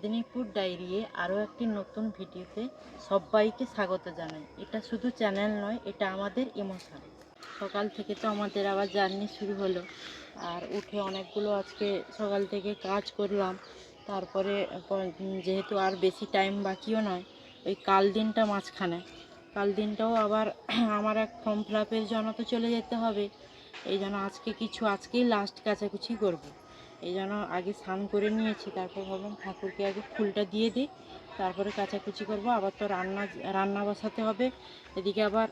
Medinipur diary আরও একটি নতুন ভিডিওতে সবাইকে স্বাগত জানাই। এটা শুধু চ্যানেল নয়, এটা আমাদের ইমোশন। সকাল থেকে তো আমাদের আবার জার্নি শুরু হলো, আর উঠে অনেকগুলো আজকে সকাল থেকে কাজ করলাম। তারপরে যেহেতু আর বেশি টাইম বাকিও নয়, ওই কাল দিনটা মাঝখানে, কাল দিনটাও আবার আমার এক ফর্ম ফিল আপের জন্য তো চলে যেতে হবে। এই জন্য আজকেই লাস্ট কাচাকুচি করবো। এই জন্য আগে স্নান করে নিয়েছি, তারপর ভাবলাম ঠাকুরকে আগে ফুলটা দিয়ে দিই, তারপরে কাচাকুচি করবো। আবার তো রান্না বসাতে হবে। এদিকে আবার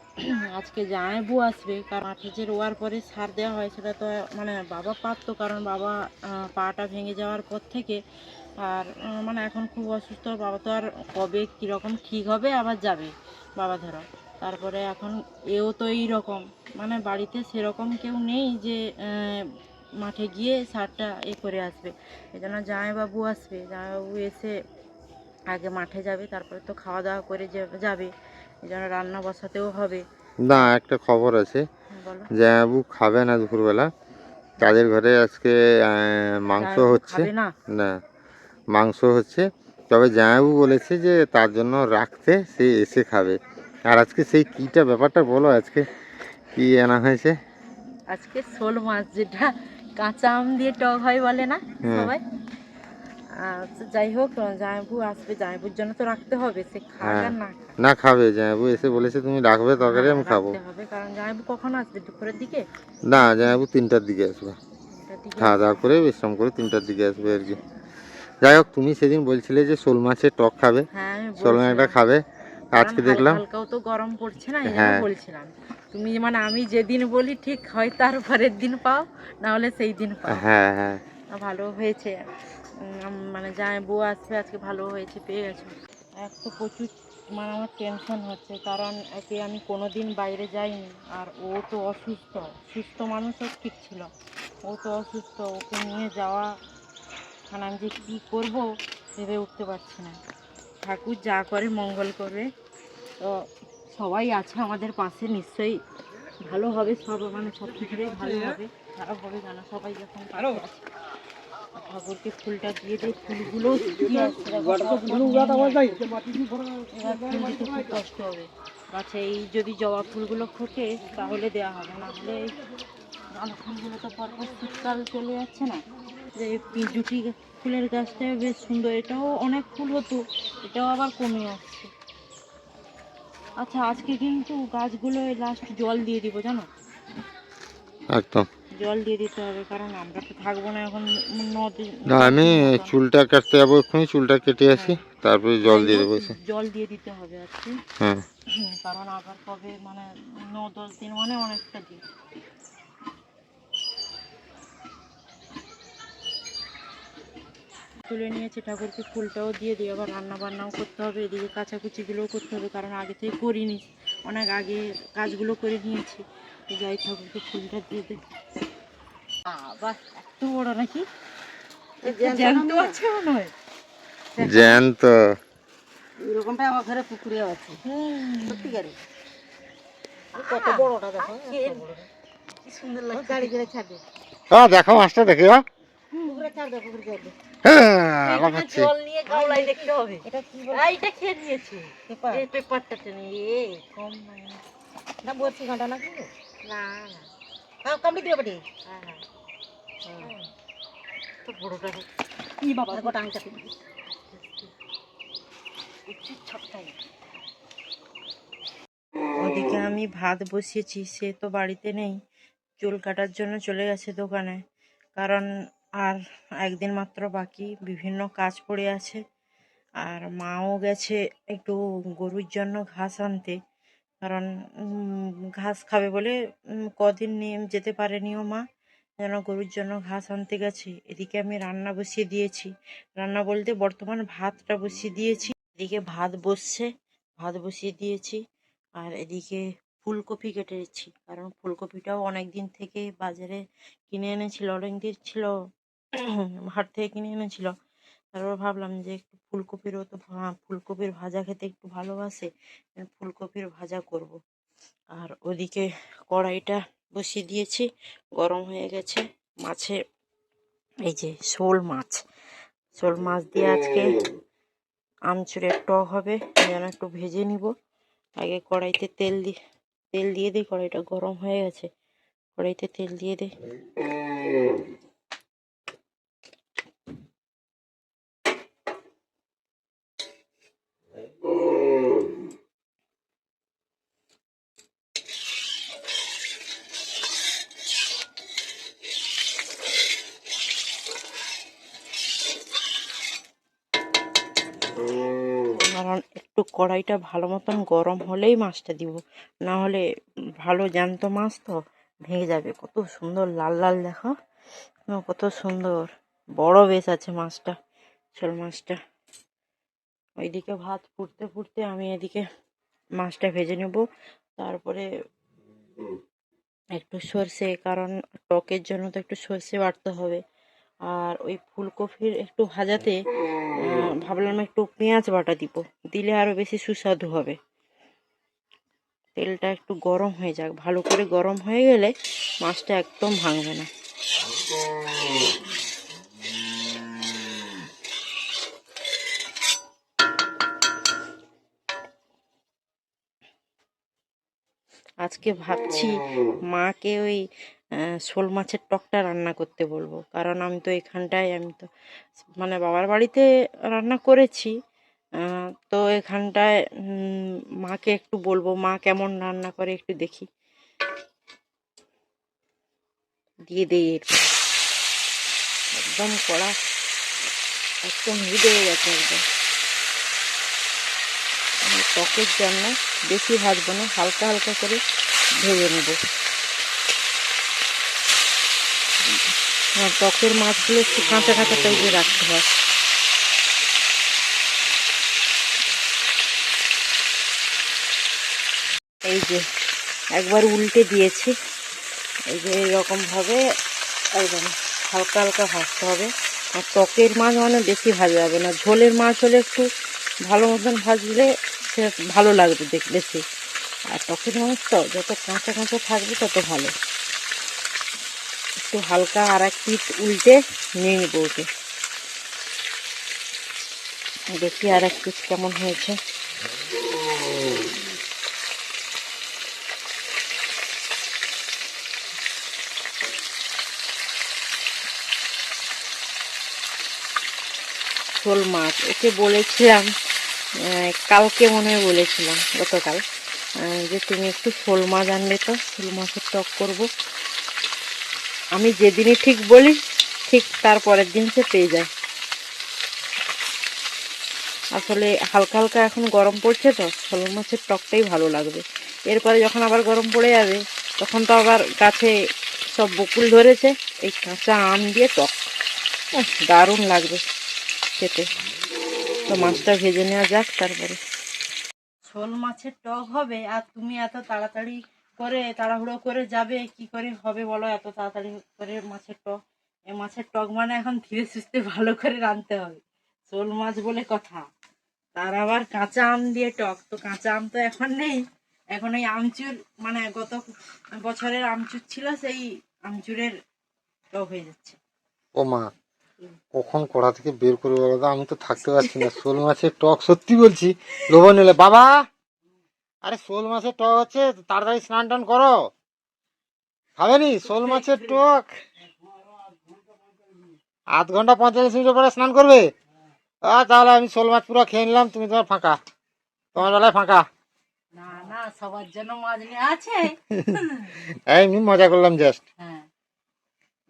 আজকে জামাইবু আসবে, কারণ মাঠে যে রোয়ার পরে সার দেওয়া হয় সেটা তো মানে বাবা পারতো, কারণ বাবা পাটা ভেঙে যাওয়ার পর থেকে আর মানে এখন খুব অসুস্থ। বাবা তো আর কবে কীরকম ঠিক হবে আবার যাবে বাবা ধরো। তারপরে এখন এও তো এই রকম, মানে বাড়িতে সেরকম কেউ নেই যে মাঠে গিয়ে সারটা করে আসবে। এই জন্য জামাইবাবু আসবে, জামাইবাবু এসে আগে মাঠে যাবে, তারপরে তো খাওয়া দাওয়া করে যাবে। এই জন্য রান্না বসাতেও হবে। না, একটা খবর আছে, জামাইবাবু খাবে না দুপুরবেলা। তাদের ঘরে আজকে মাংস হচ্ছে না, না, মাংস হচ্ছে। তবে জামাইবাবু বলেছে যে তার জন্য রাখতে, সে এসে খাবে। আর আজকে সেই কীটা ব্যাপারটা বলো, আজকে কি আনা হয়েছে? আজকে শোল মাছ, যেটা কাঁচা আম দিয়ে টক হয় বলে না সবাই। যাই হোক, জামাইবু আসবে, জামাইবুর জন্য তো রাখতে হবে, সে খাবে না। না, খাবে। জামাইবু এসে বলেছে তুমি রাখবে তরকারি, আমি খাবো। হবে, কারণ জামাইবু কখন আসবে? দুপুরের দিকে? না, জামাইবু 3টার দিকে আসবে। খাওয়া দাওয়া করে বিশ্রাম করে 3টার দিকে আসবে আর কি। যাই হোক, তুমি সেদিন বলছিলে যে শোল মাছের টক খাবে। শোল মাছটা খাবে। আজকে দেখলাম হালকাও তো গরম পড়ছে না, এই জন্য বলছিলাম। তুমি মানে আমি যেদিন বলি ঠিক হয় তার পরের দিন পাও, না হলে সেই দিন পাও। হ্যাঁ হ্যাঁ, ভালো হয়েছে, মানে জামাইবু আসবে আজকে, ভালো হয়েছে পেয়ে গেছো। এক তো প্রচুর মানে আমার টেনশন হচ্ছে, কারণ একে আমি কোনো দিন বাইরে যাইনি, আর ও তো অসুস্থ। সুস্থ মানুষও ঠিক ছিল, ও তো অসুস্থ। ওকে নিয়ে যাওয়া মানে আমি যে কী করবো ভেবে উঠতে পারছি না। ঠাকুর যা করে মঙ্গল করবে। তো সবাই আছে আমাদের পাশে, নিশ্চয়ই ভালো হবে সব, মানে সব কিছুটাই ভালো হবে, খারাপ হবে কেন? সবাই যখন পাশে আছে, ঠাকুরকে ফুলটা দিয়ে দিয়ে ফুলগুলো খুব কষ্ট হবে। গাছে এই যদি জবা ফুলগুলো ফোটে তাহলে দেওয়া হবে, না হলে এই গাঁদা ফুলগুলো তো পরপর শীতকাল চলে যাচ্ছে না। যে জুটি ফুলের গাছটা বেশ সুন্দর, এটাও অনেক ফুল হতো, এটাও আবার কমে আসছে। আচ্ছা, আজকে কিন্তু গাছগুলো লাস্ট জল দিয়ে দিব, জানো? একদম জল দিয়ে দিতে হবে, কারণ আমরা তো থাকবো না এখন নদী। আমি চুলটা কাটতে যাবো, এক্ষুনি চুলটা কেটে আসি, তারপরে জল দিয়ে দেবো। জল দিয়ে দিতে হবে আজকে, কারণ আবার কবে মানে 9-10 দিন, মানে অনেকটা দিন। তুলে নিয়েছে, ঠাকুরকে ফুলটাও দিয়ে দিই, আবার রান্না বান্নাও করতে হবে, এদিকে কাচাকুচিগুলোও করতে হবে, কারণ আগে থেকে করিনি, অনেক আগে কাজগুলো করে নিয়েছি। যাই, ঠাকুরকে ফুলটা দিয়ে দিই। বাহ, এত বড় নাকি? জ্যান্ত আছে মনে হয়। জ্যান্ত এরকমটা আমার ঘরে পুকুরে আছে, সত্যিকারে। কত বড়টা দেখো, কি সুন্দর লাগছে। গাড়ি করে ছাড়বে। দেখো মাছটা, দেখে পুকুরে ছাড়বে, পুকুরে ছাড়বে। জল নিয়ে গাওলাই দেখতে হবে। এটা কি বলে? এইটা খেয়ে নিয়েছে পেপার, এই পেপারটা নিয়ে কম না বলছি ঘন্টা না কিন্তু না না। হ্যাঁ, কমপ্লিট দিয়ে বটে। হ্যাঁ হ্যাঁ, তো বড়টা কি বাবা, গোটা আংটা দিবি উচিত ছকটাই। ওদিকে আমি ভাত বসিয়েছি, সে তো বাড়িতে নেই, চুল কাটার জন্য চলে গেছে দোকানে, কারণ আর একদিন মাত্র বাকি, বিভিন্ন কাজ পড়ে আছে। আর মাও গেছে একটু গরুর জন্য ঘাস আনতে, কারণ ঘাস খাবে বলে কদিন নিয়ে যেতে পারেনিও মা, যেন গরুর জন্য ঘাস আনতে গেছে। এদিকে আমি রান্না বসিয়ে দিয়েছি, রান্না বলতে বর্তমান ভাতটা বসিয়ে দিয়েছি। এদিকে ভাত বসিয়ে দিয়েছি, আর এদিকে ফুলকপি কেটেছি, কারণ ফুলকপিটাও অনেক দিন থেকে বাজারে কিনে এনেছিল, অনেক দিন ছিল হাট থেকে কিনে এনেছিল। তারপর ভাবলাম যে একটু ফুলকপিরও তো, ফুলকপির ভাজা খেতে একটু ভালোবাসে, ফুলকপির ভাজা করব। আর ওদিকে কড়াইটা বসিয়ে দিয়েছি, গরম হয়ে গেছে। মাছে এই যে শোল মাছ দিয়ে আজকে আমচুরের টক হবে, যেন একটু ভেজে নিব। আগে কড়াইতে তেল দিয়ে দিই। কড়াইটা গরম হয়ে গেছে, কড়াইতে তেল দিয়ে দিই। কারণ একটু কড়াইটা ভালো মতন গরম হলেই মাছটা দিব, না হলে ভালো জ্যান্ত মাছ তো ভেঙে যাবে। কত সুন্দর লাল লাল দেখো, কত সুন্দর বড় বেশ আছে মাছটা, শোল মাছটা। ওইদিকে ভাত ফুটতে ফুটতে আমি এদিকে মাছটা ভেজে নেব। তারপরে একটু সর্ষে, কারণ টকের জন্য তো একটু সর্ষে বাটতে হবে। আর ওই ফুলকপির একটু ভাজাতে ভাবলাম একটু পেঁয়াজ বাটা দিব, দিলে আরো বেশি সুস্বাদু হবে। তেলটা একটু গরম হয়ে যাক, ভালো করে গরম হয়ে গেলে মাছটা একদম ভাঙবে না। আজকে ভাবছি মাকে ওই শোল মাছের টকটা রান্না করতে বলবো, কারণ আমি তো মানে বাবার বাড়িতে রান্না করেছি। তো এখানটায় মাকে একটু বলবো, মা কেমন রান্না করে একটু দেখি। দিয়ে দিই এরপর একদম কড়া, একদম হিট হয়ে গেছে একদম। আমি টকের জন্য বেশি ভাজবো না, হালকা হালকা করে ভেজে নেব। টকের মাছগুলো একটু কাঁচা কাঁচা টাইপের রাখতে হয়। এই যে একবার উল্টে দিয়েছি, এই যে এইরকমভাবে একদম হালকা হালকা ভাজতে হবে। আর টকের মাছ মানে বেশি ভাজা যাবে না, ঝোলের মাছ হলে একটু ভালো মতন ভাজলে সে ভালো লাগবে বেশি। আর টকের মাছ তো যত কাঁচা কাঁচা থাকবে তত ভালো। একটু হালকা আর এক পিঠ উল্টে নিয়ে নেবো ওকে, দেখি আর এক পিঠ কেমন হয়েছে। শোল মাছ ওকে বলেছিলাম, কালকে মনে হয় বলেছিলাম, গতকাল, যে তুমি একটু শোল মাছ আনবে তো, শোল মাছের টক করবো। আমি যেদিনই ঠিক বলি ঠিক তার পরের দিন সে পেয়ে যায়। আসলে হালকা হালকা এখন গরম পড়ছে তো, শোল মাছের টকটাই ভালো লাগবে। এরপরে যখন আবার গরম পড়ে যাবে তখন তো আবার গাছে সব বকুল ধরেছে, এই কাঁচা আম দিয়ে টক দারুণ লাগবে খেতে। তো মাছটা ভেজে নেওয়া যাক তারপরে। শোল মাছের টক হবে, আর তুমি এত তাড়াতাড়ি করে তাড়াহুড়ো করে যাবে, কি করে হবে বলো এত তাড়াতাড়ি করে মাছের টক? এই মাছের টক মানে এখন ধীরে সুস্থে ভালো করে রাঁধতে হবে, শোল মাছ বলে কথা। তার আবার কাঁচা আম দিয়ে টক, তো কাঁচা আম তো এখন নেই। এখন এই আমচুর, মানে গত বছরের আমচুর ছিল, সেই আমচুরের টক হয়ে যাচ্ছে। ও মা, কখন কড়া থেকে বের করে বলো তো, আমি তো থাকতে পারছি না। শোল মাছের টক, সত্যি বলছি, লোভন এলে বাবা, আরে শোল মাছের টক হচ্ছে, তাড়াতাড়ি স্নান টান করো। খাবেনি শোল মাছের টক? 8 ঘন্টা 45 মিনিট পরে স্নান করবে? তাহলে আমি শোল মাছ পুরো খেয়ে নিলাম, তুমি তোমার ফাঁকা, তোমার বেলায় ফাঁকা। না না, সবার জন্য মাছ নিয়ে আছে। এমনি মজা করলাম জাস্ট। হ্যাঁ,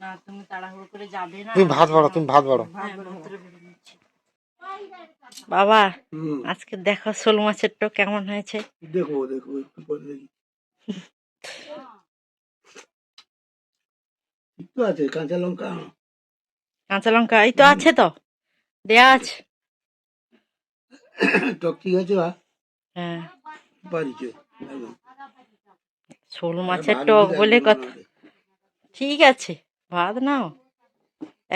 না তুমি তাড়াহুড়ো করে যাবে না। তুমি ভাত বাড়ো, তুমি ভাত বাড়ো। বাবা, আজকে দেখো শোল মাছের টক কেমন হয়েছে। দেখো দেখো একটু পরে দেখি। একটু আছে কাঁচা লঙ্কা। কাঁচা লঙ্কা এই তো আছে, তো দেয়া আছে। টক ঠিক আছে বা হ্যাঁ, পারিছে একদম। শোল মাছের টক বলে কথা। ঠিক আছে, ভাত নাও,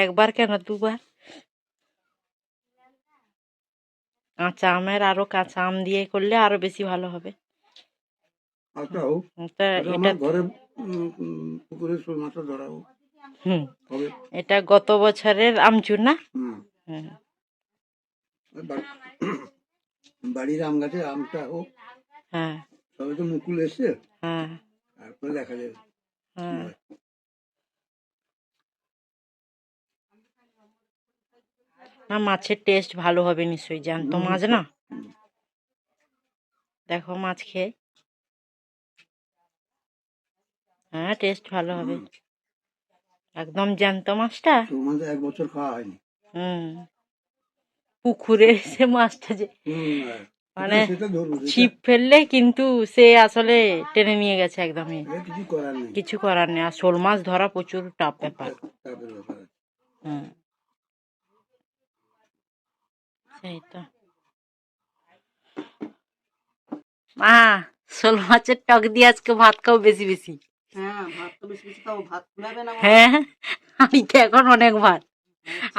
একবার কেন দুবার। কাঁচা আমের আরো কাঁচা আম দিয়ে করলে আরো বেশি ভালো হবে। আচ্ছা হোক, তা এটা এটা আমার ঘরে পুকুরে শোল মাছটা ধরাবো হবে। এটা গত বছরের আমচুর না? হুম হুম। এবার বাড়ির আম গাছে আমটা হোক, হ্যাঁ সবে তো মুকুল এসছে, হ্যাঁ তারপরে দেখা যাবে। হ্যাঁ। না মাছের টেস্ট ভালো হবে নিশ্চয়ই, জ্যান্ত মাছ না। দেখো মাছ খেয়ে, হ্যাঁ টেস্ট ভালো হবে, একদম জ্যান্ত মাছটা। শোল মাছ 1 বছর খাওয়া হয়নি। হুম, পুকুরে সে মাছটা যে মানে সেটা ধরবো, ছিপ ফেললে কিন্তু সে আসলে টেনে নিয়ে গেছে একদমই, কিছু করার নেই। কিছু করার নেই। আর শোল মাছ ধরা প্রচুর টাফ ব্যাপার। তারপরে ব্যাপার আছে। হুম, সেই তো। মা, শোল মাছের টক দিয়ে আজকে ভাত খাও বেশি বেশি। হ্যাঁ, ভাত তো বেশি বেশি খাবো, ভাত কুলাবে না আমার। হ্যাঁ, আমি তো এখন অনেক ভাত,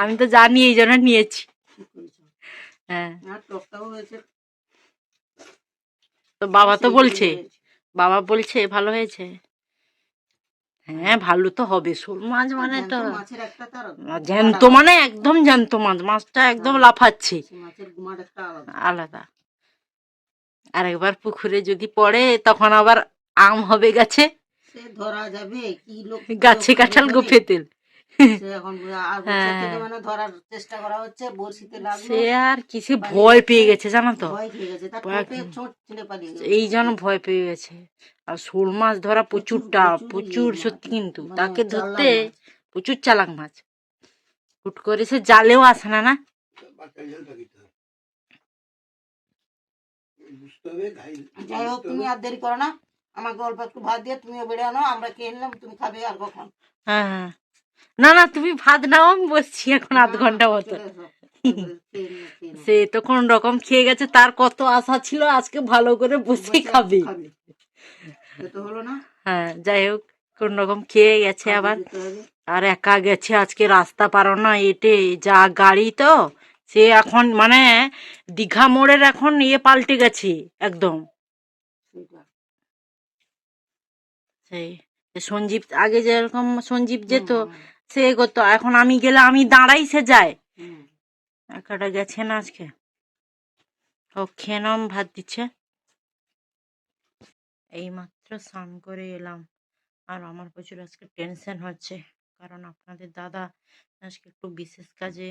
আমি তো জানি এই জন্য নিয়েছি। ঠিক করেছো। হ্যাঁ, আর টকটাও হয়েছে। তো বাবা তো সেই বলছে, হয়েছে। বাবা বলছে ভালো হয়েছে। হ্যাঁ ভালো তো হবে, শোল মাছ মানে জ্যান্ত তো মাছের একটা তার জ্যান্ত, মানে একদম জ্যান্ত মাছ, মাছটা একদম লাফাচ্ছে, সেই মাছের গুমার একটা আলাদা। আলাদা। আর একবার পুকুরে যদি পড়ে তখন আবার আম হবে গাছে, সে ধরা যাবে কি লোক গাছে কাঁঠাল গোফে তেল। সে এখন আর বছর হ্যাঁ, থেকে মানে ধরার চেষ্টা করা হচ্ছে, বড়শিতে লাগলো, সে আর কিসে ভয় পেয়ে গেছে জানো তো, ভয় খেয়ে গেছে, তার ভয়- ঠোঁটে ছোট ছেলে পালিয়ে গেছে। এই জন্য ভয় পেয়ে গেছে। আর শোল মাছ ধরা প্রচুর টাফ, প্রচুর প্রচুর ইয়ে সত্যি, মাছ, কিন্তু মানে তাকে চালাক ধরতে মাছ। প্রচুর চালাক মাছ, হুট করে সে জালেও আসে না, না। যাই হোক, তুমি আর দেরি করো না, আমাকে অল্প একটু ভাত দিয়ে তুমিও বেড়ে আনো, আমরা খেয়ে নিলাম, তুমি খাবে আর কখন? হ্যাঁ হ্যাঁ, না না তুমি ভাত নাও, আমি বসছি এখন আধ ঘন্টা মতো। চলে এসো, খেয়ে নিও, খেয়ে নিও। সে তো কোন রকম খেয়ে গেছে, তার কত আশা ছিল আজকে ভালো করে বসে বসে খাবে। সে তো হলো না, হ্যাঁ, যাই হোক কোন রকম খেয়ে গেছে কাজে আবার। যেতে হবে। আর একা গেছে আজকে, রাস্তা পারো না, এটে যা গাড়ি তো, সে এখন মানে দীঘা মোড়ের এখন পাল্টে গেছে একদম। সেটা। সেই সঞ্জীব আগে যেরকম সঞ্জীব যেত, হুম, সে এগোতো, এখন আমি গেলে আমি দাঁড়াই, সে যায়। হুম। একাটা গেছে না আজকে। ও খেয়ে নাম, ভাত দিচ্ছে। এইমাত্র স্নান করে এলাম, আর আমার প্রচুর আজকে টেনশন হচ্ছে, কারণ আপনাদের দাদা আজকে একটু বিশেষ কাজে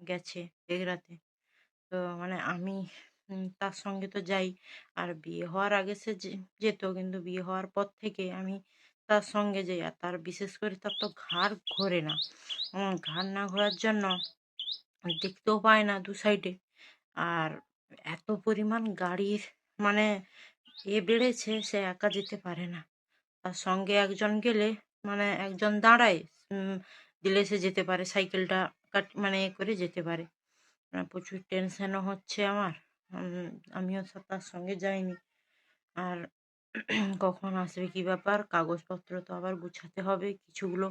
গেছে এগরাতে। তো মানে আমি তার সঙ্গে তো যাই, আর বিয়ে হওয়ার আগে সে যেত, কিন্তু বিয়ে হওয়ার পর থেকে আমি তার সঙ্গে যাই। আর তার বিশেষ করে তার তো ঘাড় ঘোরে না, ঘাড় না ঘোরার জন্য দেখতেও পায় না দু সাইডে। আর এত পরিমাণ গাড়ির মানে বেড়েছে, সে একা যেতে পারে না, তার সঙ্গে একজন গেলে মানে একজন দাঁড়ায়, দিলে সে যেতে পারে, সাইকেলটা মানে করে যেতে পারে। প্রচুর টেনশনও হচ্ছে আমার, আমিও তার সঙ্গে যাইনি। আর কখন আসবে কি ব্যাপার, কাগজপত্র তো আবার গুছাতে হবে কিছুগুলো,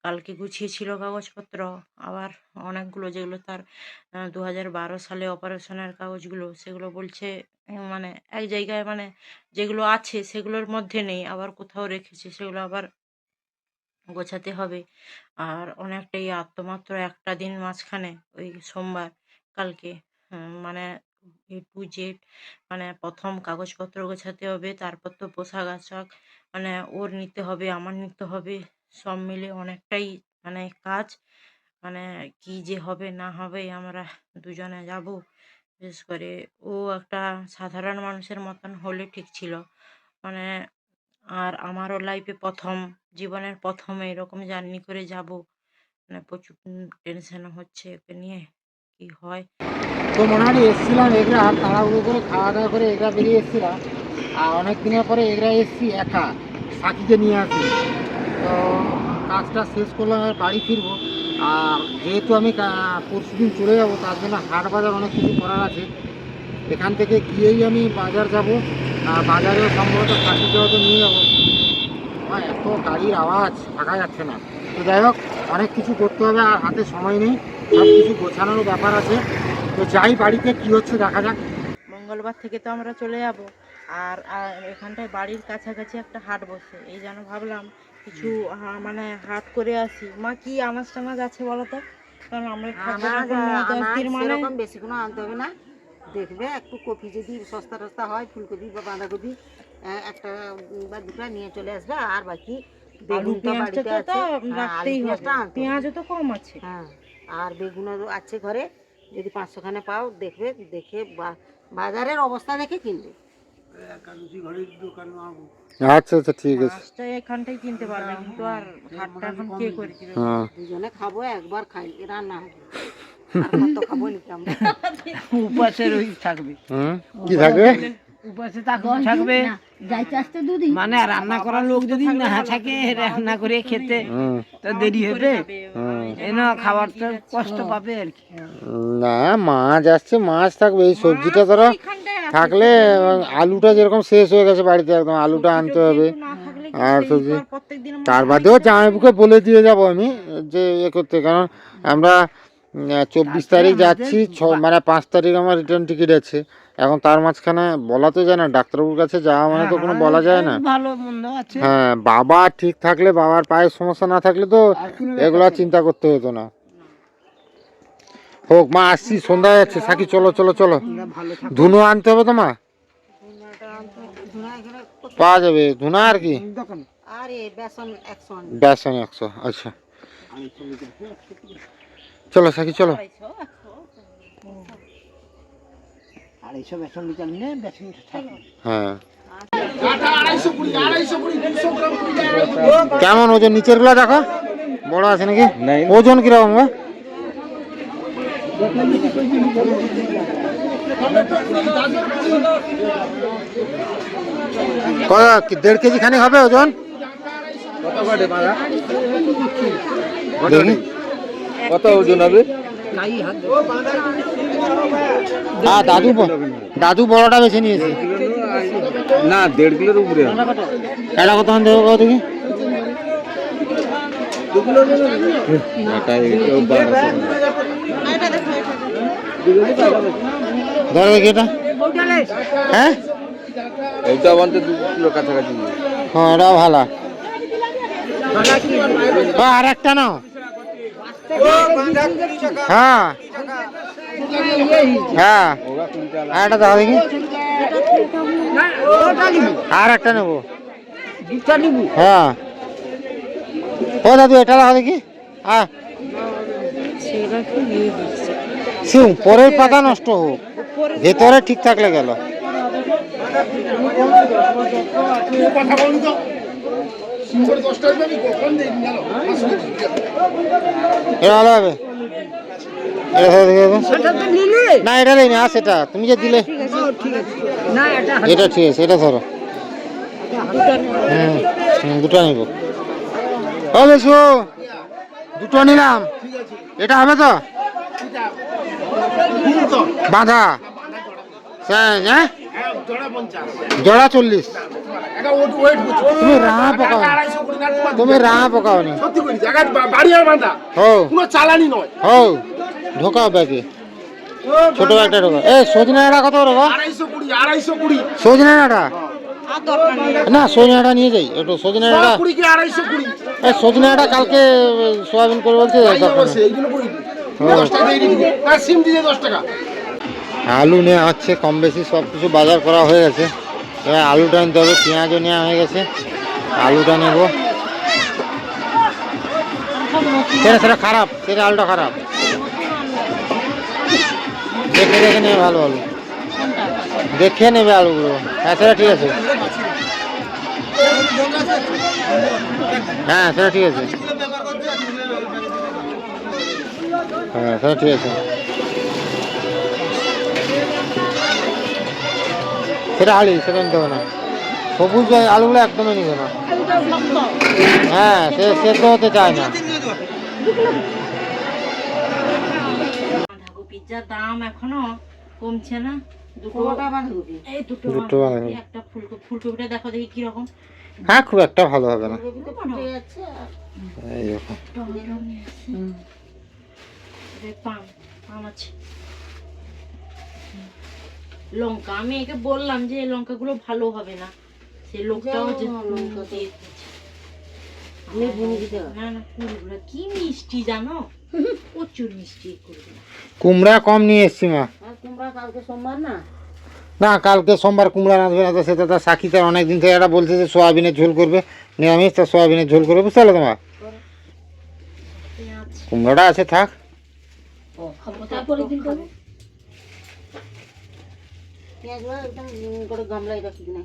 কালকে গুছিয়েছিল কাগজপত্র, আবার অনেকগুলো যেগুলো তার 2012 সালে অপারেশনের কাগজগুলো, সেগুলো বলছে মানে এক জায়গায়, মানে যেগুলো আছে সেগুলোর মধ্যে নেই, আবার কোথাও রেখেছে, সেগুলো আবার গোছাতে হবে। আর অনেকটাই আত্মমাত্র একটা দিন মাঝখানে, ওই সোমবার কালকে, মানে A to Z, মানে প্রথম কাগজপত্র গোছাতে হবে, তারপর তো পোশাক আশাক মানে ওর নিতে হবে, আমার নিতে হবে, সব মিলে অনেকটাই মানে কাজ। মানে কি যে হবে না হবে, আমরা দুজনে যাব। বিশেষ করে ও একটা সাধারণ মানুষের মতন হলে ঠিক ছিল, মানে আর আমারও লাইফে প্রথম, জীবনের প্রথম এরকম জার্নি করে যাব, মানে প্রচুর টেনশন হচ্ছে ওকে নিয়ে, কি হয়। তো মোটামুটি এসেছিলাম এগরা, তাড়াহুড়ো করে খাওয়া দাওয়া করে এগরা বেরিয়ে এসেছিলাম। আর অনেক দিনের পরে এগরা এসেছি একা, সাকিকে নিয়ে আসি। তো কাজটা শেষ করলাম, আর বাড়ি ফিরবো। আর যেহেতু আমি পরশু দিন চলে যাবো, তার জন্য হাট বাজার অনেক কিছু করার আছে। এখান থেকে গিয়েই আমি বাজার যাব, আর বাজারেও সম্ভবত সাকিকে হয়তো নিয়ে যাবো। আমার এত গাড়ির আওয়াজ, থাকা যাচ্ছে না। তো যাই হোক, অনেক কিছু করতে হবে, আর হাতে সময় নেই, সব কিছু গোছানোর ব্যাপার আছে। তো যাই, বাড়িতে কি হচ্ছে দেখা যাক। মঙ্গলবার থেকে তো আমরা চলে যাব। আর এখানটায় বাড়ির কাছাকাছি একটা হাট বসে, এই জন্য ভাবলাম কিছু মানে হাট করে আসি। মা কি আনাজ টানাজ আছে বলো তো, কারণ আমরা থাকবো এখন 9-10 দিন, মানে সেরকম বেশি কোনো আনতে হবে না, দেখবে একটু কপি যদি সস্তা টস্তা হয়, ফুলকপি বা বাঁধাকপি একটা বা দুটো নিয়ে চলে আসবে। আর বাকি আলু বেগুন তো পেঁয়াজটা বাড়িতে তো আছে, হ্যাঁ, রাখতেই আলু হবে, পেঁয়াজটা আনতে হবে। পেঁয়াজও তো কম আছে। হ্যাঁ, আর বেগুনও আছে ঘরে, যদি 500 খানে পাও দেখবে, দেখে বাজারের অবস্থা দেখে কিনবে। একাদশী ঘরের দোকান মারবো। আচ্ছা আচ্ছা ঠিক আছে। মাছটা এখানটাই কিনতে পারবে, কিন্তু আর হাটটা এখন কে করে দিবে? হ্যাঁ দুজনে খাবো, একবার খাই রান্না হবে, আর কত খাবো নাকি আমরা। উপাসের ওই থাকবে, কি থাকবে? উপাসে থাকবে মানে রান্না করার লোক যদি না থাকে, রান্না করে খেতে তো দেরি হবে, এনা খাবার তো কষ্ট পাবে আর কি। না মাছ আসছে, মাছ থাকবে, এই সবজিটা ধরো থাকলে, আলুটা যেরকম শেষ হয়ে গেছে বাড়িতে, একদম আলুটা আনতে হবে। আর সবজি তার বাদেও জামাইবুকে বলে দিয়ে যাব আমি যে এ করতে, কারণ আমরা 24 তারিখ যাচ্ছি, মানে 5 তারিখ আমার রিটার্ন টিকিট আছে। এখন তার মাঝখানে বলা তো যায় না, ডাক্তারবাবুর কাছে যাওয়া মানে তো কোনো বলা যায় না। ভালো মন্দ আছে, হ্যাঁ, বাবা ঠিক থাকলে, বাবার পায়ের সমস্যা না থাকলে তো এগুলো আর চিন্তা করতে হতো না। হোক মা, আসছি, সন্ধ্যা যাচ্ছে, সাকি চলো চলো চলো। ধুনো আনতে হবে তো মা, পাওয়া যাবে ধুনা আর কি? আর এ বেসন 100 আনবে। বেসন 100, আচ্ছা চলো সাকি চলো। 250 বেসন লিটার নিয়ে বেসন থাকবে। হ্যাঁ, কেমন ওজন নিচের গুলা দেখো, বড় আছে নাকি? ওজন কিরকম গো? কত, 1.5 কেজি খানি হবে ওজন? দেখি কত ওজন হবে? দাদু বড়টা বেছে নিয়েছে। না 1.5 কিলোর উপরে হবে। এটা কত দেবো কত দেখি? এটা এটাও 1200 ধরো দেখি এটা। হ্যাঁ এইটা বলতে 2 কিলো কাছাকাছি। হ্যাঁ, এটাও ভালো। আর একটা নাও। হ্যাঁ হ্যাঁ, আর একটা দাও দেখি। আর একটা নেবো। হ্যাঁ, ও দাদু এটা দাও দেখি। হ্যাঁ, পরের পাতা নষ্ট হোক, ভেতরে ঠিক থাকলে গেল। এটা ভালো হবে, না এটা নেই, আর সেটা তুমি যে দিলে এটা ঠিক আছে, এটা ধরো। দুটো নিব। ও বেশু, দুটো নিলাম, এটা হবে তো বাঁধা? হ্যাঁ, জোড়া 40। তুমি রাহা পকাও, তুমি রাহা পকাও নি, হো ঢোকাও ব্যাগে, ছোট একটা ঢোকা। এই সজনে ডাঁটা কত করে গো? 220 সজনে ডাঁটা না, সজনে ডাঁটা নিয়ে যাই একটু। সজনে ডাঁটা, এই সজনে ডাঁটা কালকে সোয়াবিন করে বলছে, আলু নেওয়া হচ্ছে, কম বেশি সব কিছু বাজার করা হয়ে গেছে। এবার আলুটা নিতে হবে, পেঁয়াজও নেওয়া হয়ে গেছে, আলুটা নেব। সেটা খারাপ, সেটা আলুটা খারাপ, দেখে দেখে নেবে ভালো আলু, দেখে নেবে আলুগুলো। হ্যাঁ সেটা ঠিক আছে, হ্যাঁ সেটা ঠিক আছে, হ্যাঁ সেটা ঠিক আছে। সেটা আলু, সেটা নিতে হবে না, সবুজ আলুগুলো একদমই নিবে না। হ্যাঁ, সে তো হতে চায় না। বাঁধাকপির যা দাম এখনো কমছে না। দুটো বাঁধাকপি, এই দুটো দুটো বাঁধাকপি, বাঁধাকপি। একটা ফুলকপিটা দেখো দেখি কিরকম। হ্যাঁ, খুব একটা ভালো হবে না। ফুলকপি তো ফুটে যাচ্ছে। এই দেখো, পাম আছে, লঙ্কা। আমি একে বললাম যে এই লঙ্কাগুলো ভালো হবে না, সেই লোকটাও যে লঙ্কা দিয়ে দিয়েছে। লেবু নিয়ে দিতে হবে। না না, ফুলগুলো কি মিষ্টি জানো। প্রচুর মিষ্টি করবে। কুমড়া কম নিয়ে এসছি মা। আর কুমড়া কালকে সোমবার না, না কালকে সোমবার কুমড়া রাঁধবে না তো সেটা তার সাক্ষী তার অনেকদিন থেকে এটা বলছে যে সোয়াবিনের ঝোল করবে, নিরামিষ তার সোয়াবিনের ঝোল করবে, বুঝতে পারলে তোমার। পেঁয়াজ কুমড়োটা আছে থাক। তারপরে দিন করবো পেঁয়াজগুলো একদম করে গামলায় রাখি না।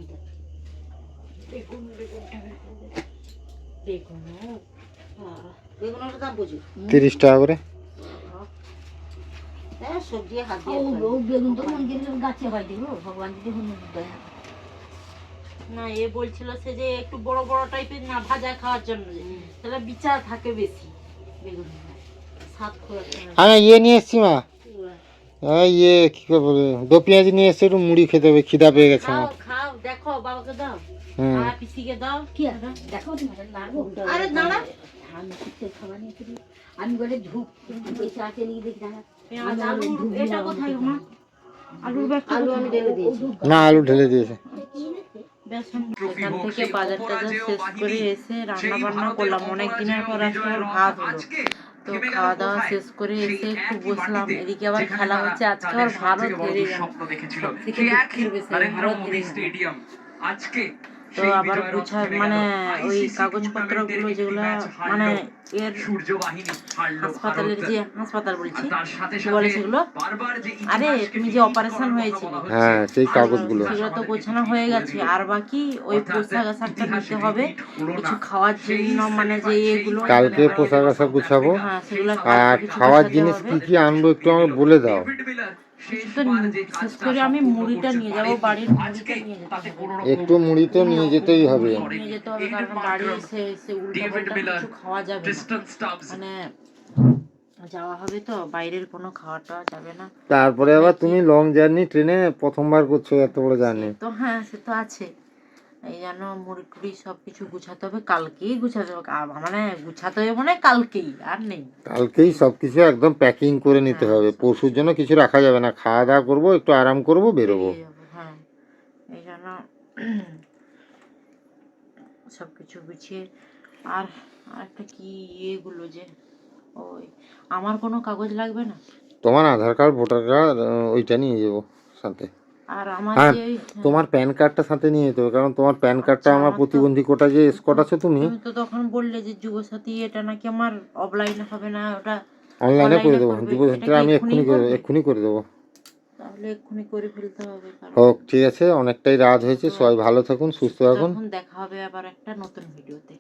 বেগুন বেগুনের দাম প্রচুর। 30 টাকা করে। হ্যাঁ সবজি হাত দিয়ে বেগুন তো মন্দিরের গাছে হয় দেখো, ভগবান যদি হনুমান দয়া করে। না, এ বলছিল সে যে একটু বড় বড় টাইপের না ভাজা খাওয়ার জন্য, তাহলে বিচার থাকে বেশি বেগুন স্বাদ খুব একটা হয় না। আমি ইয়ে নিয়ে এসছি মা, ইয়ে কি করে বলে দো পেঁয়াজি নিয়ে এসছি, একটু মুড়ি খেতে হবে, খিদা পেয়ে গেছে খাও আমার। খাও, দেখো বাবাকে দাও হুম। আর পিসিকে দাও। কি আর দেখো তোমার লাগবো। আরে দাঁড়া, আমি কিছু খাবার নিয়ে এসেছি। আমি বলে ঝুঁক পয়সা আছে নিয়ে দেখি না। পেঁয়াজ আলু এটা কোথায় মা? আলুর ব্যাগটা আলু আমি ঢেলে দিয়েছি। না আলু ঢেলে দিয়েছে। বেসন এখান থেকে বাজার টাজার শেষ করে এসে রান্না বান্না করলাম, অনেক দিনের পর আজকে আমার ভাত হলো। তো খাওয়া দাওয়া শেষ করে এসে একটু বসলাম, এদিকে আবার খেলা হচ্ছে। আজকে আবার ভারত হেরে গেল, সবথেকে দুঃখের বিষয় ভারত হেরে গেল। তো আবার গুছা মানে ওই কাগজপত্র গুলো যেগুলো মানে এর হাসপাতালের যে হাসপাতাল বলছি কি বলে সেগুলো, আরে তুমি যে অপারেশন হয়েছিল হ্যাঁ সেই কাগজগুলো। সেগুলো তো গোছানো হয়ে গেছে, আর বাকি ওই পোশাক আশাকটা নিতে হবে, কিছু খাওয়ার জন্য মানে যে এগুলো কালকে পোশাক আশাক গুছাবো। হ্যাঁ সেগুলো আর কিছু খাওয়ার গোছাতে জিনিস হবে। কি কি আনবো একটু আমাকে বলে দাও। তো বিশেষ করে আমি মুড়িটা নিয়ে যাবো, বাড়ির মুড়িটা নিয়ে যেতে হবে। একটু মুড়ি তো নিয়ে যেতেই হবে। নিয়ে যেতে হবে কারণ বাড়ি এসে এসে উল্টা পাল্টা কিছু খাওয়া যাবে না, মানে যাওয়া হবে তো বাইরের কোনো খাওয়া টাওয়া যাবে না। তারপরে আবার তুমি লং জার্নি ট্রেনে প্রথমবার করছো, এত বড় জার্নি। তো হ্যাঁ সে তো আছে, এই জন্য মুড়ি টুড়ি সব কিছু গুছাতে হবে, কালকেই গুছাতে হবে, মানে গুছাতে হবে মানে কালকেই, আর নেই। কালকেই সবকিছু একদম প্যাকিং করে নিতে হবে, পরশুর জন্য কিছু রাখা যাবে না। খাওয়া দাওয়া করবো, একটু আরাম করবো, বেরোবো। বেরিয়ে যাবো, হ্যাঁ এই জন্য সব কিছু গুছিয়ে। আর একটা কি এগুলো যে ওই আমার কোনো কাগজ লাগবে না, তোমার আধার কার্ড ভোটার কার্ড ওইটা নিয়ে যাবো সাথে। আর আমার হ্যাঁ যে তোমার প্যান কার্ডটা সাথে নিয়ে যেতে হবে, কারণ তোমার প্যান কার্ডটা আমার প্রতিবন্ধী কোটা যে স্কট আছে তুমি তুমি তো তখন বললে যে যুবসাথী এটা নাকি আমার অফলাইনে হবে না, ওটা অনলাইনে করে দেবো। করবে। যুবসাথীটা এটা কি আমি এক্ষুনি করবে? এক্ষুনি করে দেবো। তাহলে এক্ষুনি করে ফেলতে হবে, কারণ হোক ঠিক আছে, অনেকটাই রাত হয়েছে, সবাই ভালো থাকুন, সুস্থ থাকুন। তখন দেখা হবে আবার একটা নতুন ভিডিওতে।